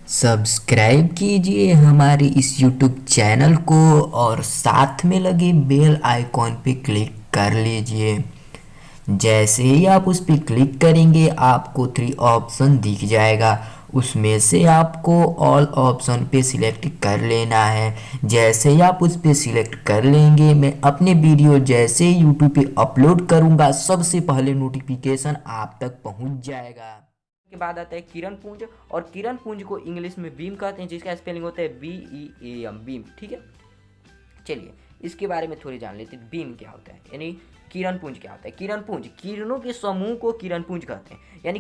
Subscribe कीजिए हमारे इस YouTube चैनल को और साथ में लगे बेल आइकॉन पे क्लिक कर लीजिए। जैसे ही आप उस पर क्लिक करेंगे आपको 3 ऑप्शन दिख जाएगा। उसमें से आपको ऑल ऑप्शन पे सिलेक्ट कर लेना है। जैसे ही आप उस पे सिलेक्ट कर लेंगे, मैं अपने वीडियो जैसे ही यूट्यूब पे अपलोड करूँगा सबसे पहले नोटिफिकेशन आप तक पहुँच जाएगा। के बाद आता है किरण पुंज, और किरण पुंज को इंग्लिश में बीम कहते हैं, जिसका स्पेलिंग होता है BEAM, बीम। ठीक है, चलिए इसके बारे में थोड़ी जान लेते हैं। बीम क्या होता है, यानी किरण पुंज क्या होता है। किरण पुंज, किरणों के समूह को किरण पुंज कहते हैं। यानी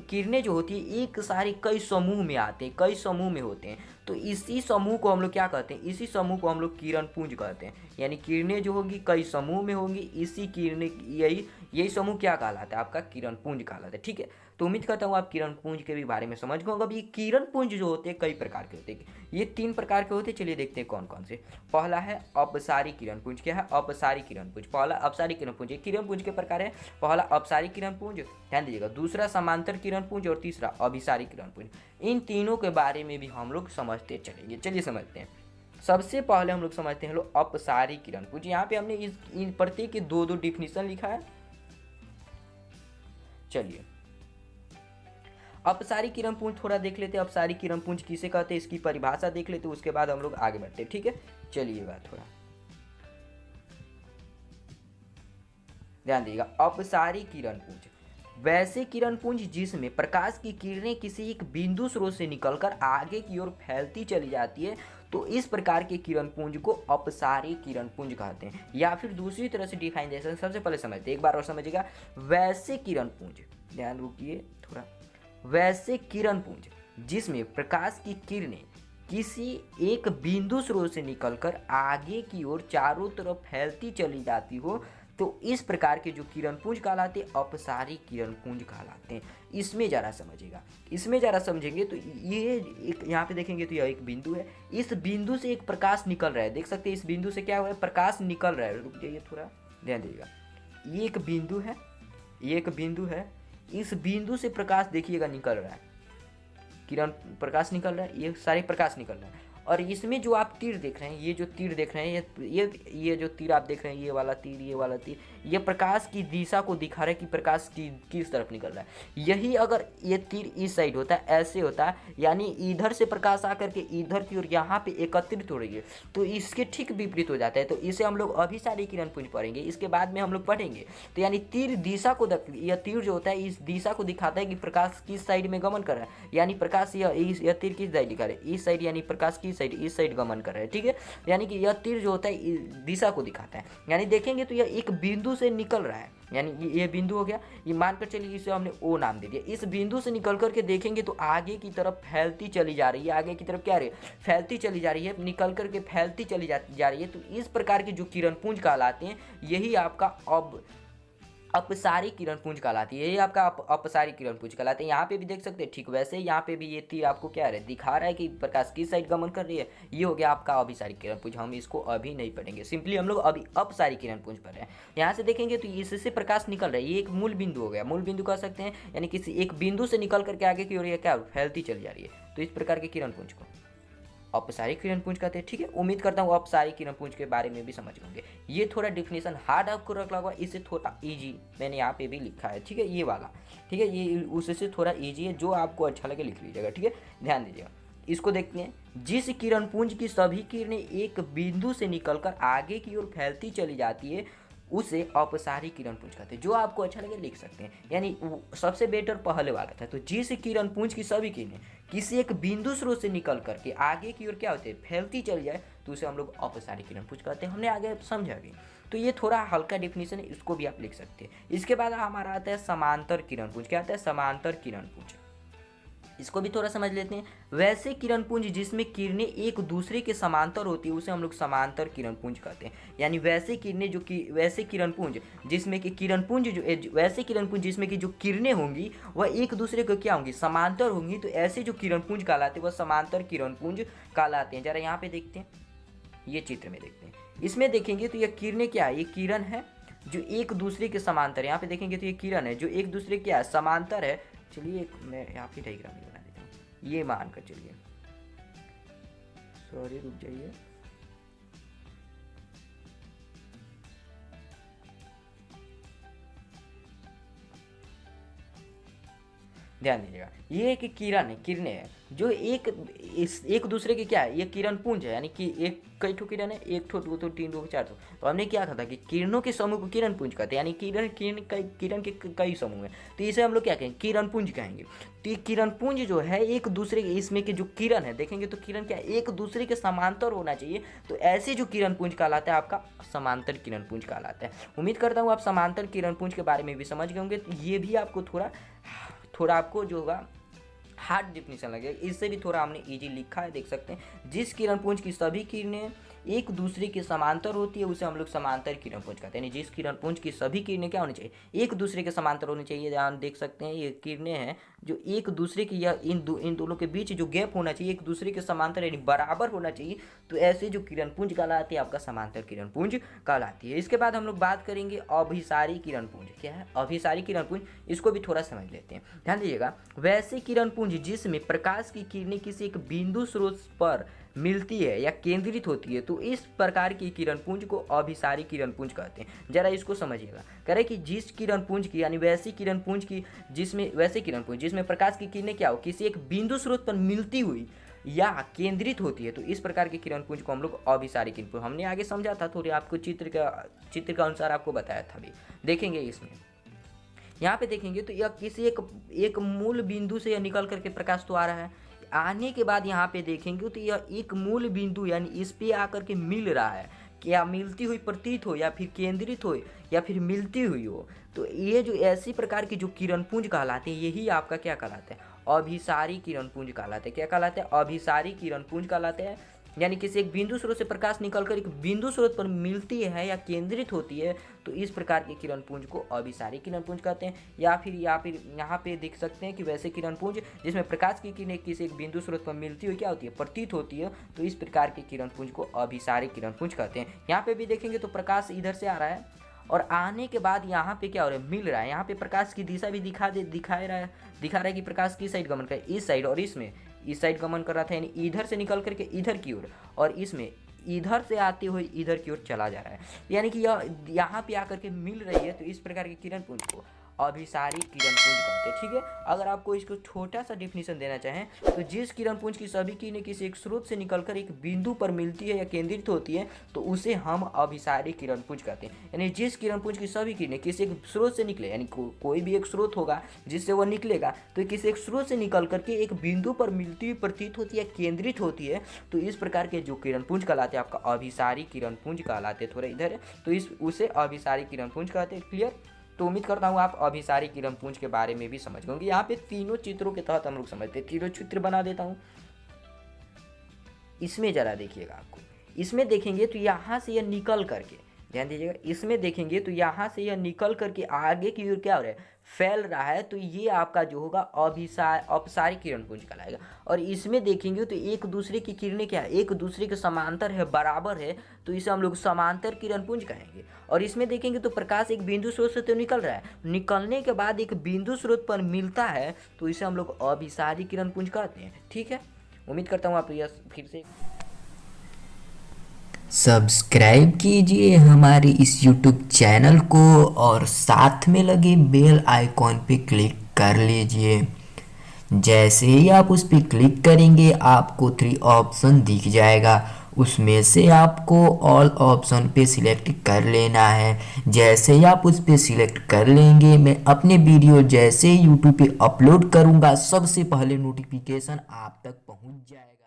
किरणें जो होती है एक सारे कई समूह में आते हैं, कई समूह में होते हैं, तो इसी समूह को हम लोग क्या कहते हैं, इसी समूह को हम लोग किरण पुंज कहते हैं। यानी किरणें जो होगी कई समूह में होंगी, इसी किरणें यही यही समूह क्या कहलाता है, आपका किरण पुंज कहलाता है। ठीक है, तो उम्मीद करता हूँ आप किरण पुंज के भी बारे में समझ गए होंगे। अब ये किरण पुंज जो होते हैं कई प्रकार के होते हैं, ये 3 प्रकार के होते हैं। चलिए देखते हैं कौन कौन से। पहला है अपसारी किरण पुंज। क्या है, अपसारी किरण पुंज। पहला अपसारी किरण पुंज, किरण पुंज के प्रकार है। पहला अपसारी किरण पुंज, ध्यान दीजिएगा। दूसरा समांतर किरण पुंज, और तीसरा अभिसारी किरण पुंज। इन तीनों के बारे में भी हम लोग समझते चलेंगे। चलिए समझते हैं। सबसे पहले हम लोग समझते हैं लोग अपसारी किरण पुंज। यहाँ पे हमने इन प्रत्येक के दो दो डिफिनीशन लिखा है। चलिए अपसारी किरण पुंज थोड़ा देख लेते हैं। अपसारी किरण पुंज किसे कहते हैं, इसकी परिभाषा देख लेते हैं, उसके बाद हम लोग आगे बढ़ते हैं। ठीक है, चलिए बात थोड़ा ध्यान दीजिएगा। अपसारी किरण पुंज वैसे किरण पुंज जिसमें प्रकाश की किरणें किसी एक बिंदु स्रोत से निकलकर आगे की ओर फैलती चली जाती है, तो इस प्रकार के किरण पुंज को अपसारी किरण पुंज कहते हैं। या फिर दूसरी तरह से डिफाइन दे सकते हैं। सबसे पहले समझते हैं, एक बार और समझिएगा। वैसे किरण पुंज, ध्यान रुकिए थोड़ा। वैसे किरण पुंज जिसमें प्रकाश की किरणें किसी एक बिंदु स्रोत से निकलकर आगे की ओर चारों तरफ फैलती चली जाती हो, तो इस प्रकार के जो किरण पुंज कहलाते हैं अपसारी किरण पुंज कहलाते हैं। इसमें ज़रा समझिएगा, इसमें ज़रा समझेंगे तो ये एक यहाँ पे देखेंगे तो यह एक बिंदु है। इस बिंदु से एक प्रकाश निकल रहा है, देख सकते हैं इस बिंदु से क्या हुआ है, प्रकाश निकल रहा है। रुक जाइए थोड़ा, ध्यान दीजिएगा। ये एक बिंदु है, ये एक बिंदु है। इस बिंदु से प्रकाश देखिएगा निकल रहा है, किरण प्रकाश निकल रहा है, ये सारे प्रकाश निकल रहा है। और इसमें जो आप तीर देख रहे हैं, ये जो तीर देख रहे हैं, ये जो तीर आप देख रहे हैं, ये वाला तीर, ये वाला तीर, ये प्रकाश की दिशा को दिखा रहा है कि प्रकाश की किस तरफ निकल रहा है। यही अगर ये तीर इस साइड होता है, ऐसे होता है, यानी इधर से प्रकाश आकर के इधर की ओर यहाँ पे एकत्रित हो रही है, तो इसके ठीक विपरीत हो जाता है। तो इसे हम लोग अभिसारी किरण पुंज पढ़ेंगे, इसके बाद में हम लोग पढ़ेंगे। तो यानी तीर दिशा को, यह तीर जो होता है इस दिशा को दिखाता है कि प्रकाश किस साइड में गमन कर रहा है। यानी प्रकाश यह तीर किस साइड दिखा रहा है, इस साइड, यानी प्रकाश किस साइड, इस साइड गमन कर रहा है। ठीक है, यानी कि यह तीर जो होता है दिशा को दिखाता है। यानी देखेंगे तो यह एक बिंदु से निकल रहा है, यानी ये बिंदु हो गया, ये मानकर चलिए इसे हमने ओ नाम दे दिया। इस बिंदु से निकल करके देखेंगे तो आगे की तरफ फैलती चली जा रही है, आगे की तरफ क्या रही है, फैलती चली जा रही है, निकल करके फैलती चली जा रही है। तो इस प्रकार के जो किरण पुंज कहलाते हैं, यही आपका अपसारी किरण पुंज कहलाती है। यही आपका अपसारी किरण पुंज कहलाते हैं। यहाँ पे भी देख सकते हैं, ठीक वैसे यहाँ पे भी ये तीर आपको क्या है, दिखा रहा है कि प्रकाश किस साइड गमन कर रही है। ये हो गया आपका अभिसारी किरण पुंज। हम इसको अभी नहीं पढ़ेंगे, सिंपली हम लोग अभी अपसारी किरण पुंज पढ़ रहे हैं। यहाँ से देखेंगे तो इससे प्रकाश निकल रहा है, ये एक मूल बिंदु हो गया, मूल बिंदु कह सकते हैं, यानी किसी एक बिंदु से निकल करके आगे की ओर ये क्या फैलती चली जा रही है। तो इस प्रकार के किरण पुंज को अपसारी किरण पुंज कहते हैं। ठीक है, उम्मीद करता हूँ अपसारी किरण पुंज के बारे में भी समझ होंगे। ये थोड़ा डिफिनेशन हार्ड आपको रख लगा, इसे थोड़ा इजी मैंने यहाँ पे भी लिखा है। ठीक है, ये वाला, ठीक है, ये उससे थोड़ा इजी है, जो आपको अच्छा लगे लिख लीजिएगा। ठीक है, ध्यान दीजिएगा। इसको देखते हैं। जिस किरण पुंज की सभी किरणें एक बिंदु से निकलकर आगे की ओर फैलती चली जाती है, उसे अपसारी किरण पुंज कहते हैं। जो आपको अच्छा लगे लिख सकते हैं, यानी सबसे बेटर पहले वाला था। तो जिस किरण पुंज की सभी किरणें किसी एक बिंदु स्रोत से निकल करके आगे की ओर क्या होते हैं, फैलती चली जाए, तो उसे हम लोग अपसारी किरण पुंज कहते हैं। हमने आगे समझा भी, तो ये थोड़ा हल्का डेफिनेशन है, इसको भी आप लिख सकते हैं। इसके बाद हमारा आता है समांतर किरण पुंज। क्या आता है, समांतर किरण पुंज, इसको भी थोड़ा समझ लेते हैं। वैसे किरण पुंज जिसमें किरणें एक दूसरे के समांतर होती है, उसे हम लोग समांतर किरण पुंज कहते हैं। यानी वैसे किरणें जो कि वैसे किरण पुंज जिसमें कि किरण पुंज जो वैसे किरण पुंज जिसमें कि जो किरणें होंगी वह एक दूसरे को क्या होंगी, समांतर होंगी, तो ऐसे जो किरण पुंज कहलाते हैं वह समांतर किरण पुंज कहलाते हैं। जरा यहाँ पे देखते हैं, ये चित्र में देखते हैं। इसमें देखेंगे तो यह किरणें क्या है, ये किरण है जो एक दूसरे के समांतर। यहाँ पे देखेंगे तो ये किरण है जो एक दूसरे के क्या है, समांतर है। चलिए मैं यहाँ पे डायग्राम बना देता हूँ। ये मान कर चलिए, सॉरी रुक जाइए, ध्यान दीजिएगा, ये एक किरण है, किरणें है जो एक दूसरे के क्या है, ये किरण पुंज है, यानी कि एक कई ठो किरण है, एक ठो, दो ठो, तीन ठो, चार ठो। तो हमने क्या कहा था कि किरणों के समूह को किरण पुंज कहते हैं, यानी किरण के कई समूह हैं, तो इसे हम लोग क्या कहेंगे, किरण पुंज कहेंगे। तो ये किरण पुंज जो है एक दूसरे के, इसमें के जो किरण है देखेंगे तो किरण क्या एक दूसरे के समांतर होना चाहिए, तो ऐसे जो किरण पुंज कहलाता है आपका समांतर किरण पुंज कहलाता है। उम्मीद करता हूँ आप समांतर किरण पुंज के बारे में भी समझ गए होंगे। तो ये भी आपको थोड़ा आपको जो होगा हार्ड डिफिनीशन लगेगा, इससे भी थोड़ा हमने इजी लिखा है, देख सकते हैं। जिस किरण पुंज की सभी किरणें एक दूसरे के समांतर होती है उसे हम लोग समांतर किरण पुंज कहते हैं। जिस किरण पुंज की सभी किरणें क्या होनी चाहिए, एक दूसरे के समांतर होनी चाहिए। ध्यान देख सकते हैं ये किरणें हैं जो एक दूसरे की या इन दोनों के बीच जो गैप होना चाहिए एक दूसरे के समांतर यानी बराबर होना चाहिए, तो ऐसे जो किरण पुंज कहलाती है आपका समांतर किरण पुंज कहलाती है। इसके बाद हम लोग बात करेंगे अभिसारी किरण पुंज। क्या है अभिसारी किरण पुंज, इसको भी थोड़ा समझ लेते हैं। ध्यान दीजिएगा, वैसे किरण पुंज जिसमें प्रकाश की किरणें किसी एक बिंदु स्रोत पर मिलती है या केंद्रित होती है, तो इस प्रकार की किरण पुंज को अभिसारी किरण पुंज कहते हैं। जरा इसको समझिएगा, कह रहे कि जिस किरण पुंज की यानी वैसी किरण पुंज की जिसमें प्रकाश की किरणें क्या हो किसी एक बिंदु स्रोत पर मिलती हुई या केंद्रित होती है, तो इस प्रकार की किरण पुंज को हम लोग अभिसारी किरण पुंज, हमने आगे समझा था, थोड़ी आपको चित्र का अनुसार आपको बताया था। अभी देखेंगे इसमें यहाँ पे देखेंगे तो यह किसी एक मूल बिंदु से यह निकल करके प्रकाश तो आ रहा है, आने के बाद यहाँ पे देखेंगे तो यह एक मूल बिंदु यानी इस पे आकर के मिल रहा है, क्या मिलती हुई प्रतीत हो या फिर केंद्रित हो या फिर मिलती हुई हो, तो ये जो ऐसी प्रकार की जो किरण पुंज कहलाते हैं यही आपका क्या कहलाता है, अभिसारी किरण पुंज कहलाते हैं। क्या कहलाते हैं, अभिसारी किरण पुंज कहलाते हैं। यानी किसी एक बिंदु स्रोत से प्रकाश निकलकर एक बिंदु स्रोत पर मिलती है या केंद्रित होती है, तो इस प्रकार के किरण पुंज को अभिसारी किरण पुंज कहते हैं। या फिर यहाँ पे देख सकते हैं कि वैसे किरण पुंज जिसमें प्रकाश की किरणें किसी एक बिंदु स्रोत पर मिलती हुई क्या होती है, प्रतीत होती है, तो इस प्रकार के किरण पुंज को अभिसारी किरण पुंज कहते हैं। यहाँ पे भी देखेंगे तो प्रकाश इधर से आ रहा है और आने के बाद यहाँ पे क्या हो रहा है, मिल रहा है। यहाँ पे प्रकाश की दिशा भी दिखा रहा है कि प्रकाश किस साइड गमन कर, इस साइड, और इसमें इस साइड गमन कर रहा था, यानी इधर से निकल करके इधर की ओर, और इसमें इधर से आते हुए इधर की ओर चला जा रहा है, यानी कि यह यहाँ पे आकर के मिल रही है, तो इस प्रकार के किरण पुंज को अभिसारी किरण पुंज कहते हैं। ठीक है, अगर आपको इसको छोटा सा डिफिनीशन देना चाहें तो जिस किरण पुंज की सभी किरणें किसी एक स्रोत से निकलकर एक बिंदु पर मिलती है या केंद्रित होती है, तो उसे हम अभिसारी किरण पुंज कहते हैं। यानी जिस किरण पुंज की सभी किरणें किसी एक स्रोत से निकले, यानी कोई भी एक स्रोत होगा जिससे वह निकलेगा, तो किसी एक स्रोत से निकल करके एक बिंदु पर मिलती हुई प्रतीत होती है, केंद्रित होती है, तो इस प्रकार के जो किरण पुंज कहलाते हैं आपका अभिसारी किरण पुंज कहलाते हैं। थोड़ा इधर है तो उसे अभिसारी किरण पुंज कहते हैं। क्लियर? तो उम्मीद करता हूँ आप अभिसारी किरण पुंज के बारे में भी समझ गए होंगे। यहाँ पे तीनों चित्रों के तहत हम लोग समझते हैं, तीनों चित्र बना देता हूँ। इसमें जरा देखिएगा, आपको इसमें देखेंगे तो यहाँ से यह निकल करके, ध्यान दीजिएगा, इसमें देखेंगे तो यहाँ से यह निकल करके आगे की ओर क्या हो रहा है, फैल रहा है, तो ये आपका जो होगा अपसारी किरण पुंज कहलाएगा। और इसमें देखेंगे तो एक दूसरे की किरणें क्या है, एक दूसरे के समांतर है, बराबर है, तो इसे हम लोग समांतर किरण पुंज कहेंगे। और इसमें देखेंगे तो प्रकाश एक बिंदु स्रोत से तो निकल रहा है, निकलने के बाद एक बिंदु स्रोत पर मिलता है, तो इसे हम लोग अभिसारी किरण पुंज कहते हैं। ठीक है, उम्मीद करता हूँ आप यह फिर से सब्सक्राइब कीजिए हमारे इस YouTube चैनल को और साथ में लगे बेल आइकॉन पे क्लिक कर लीजिए। जैसे ही आप उस पर क्लिक करेंगे आपको 3 ऑप्शन दिख जाएगा, उसमें से आपको ऑल ऑप्शन पे सिलेक्ट कर लेना है। जैसे ही आप उस पर सिलेक्ट कर लेंगे, मैं अपने वीडियो जैसे YouTube पे अपलोड करूँगा सबसे पहले नोटिफिकेशन आप तक पहुँच जाएगा।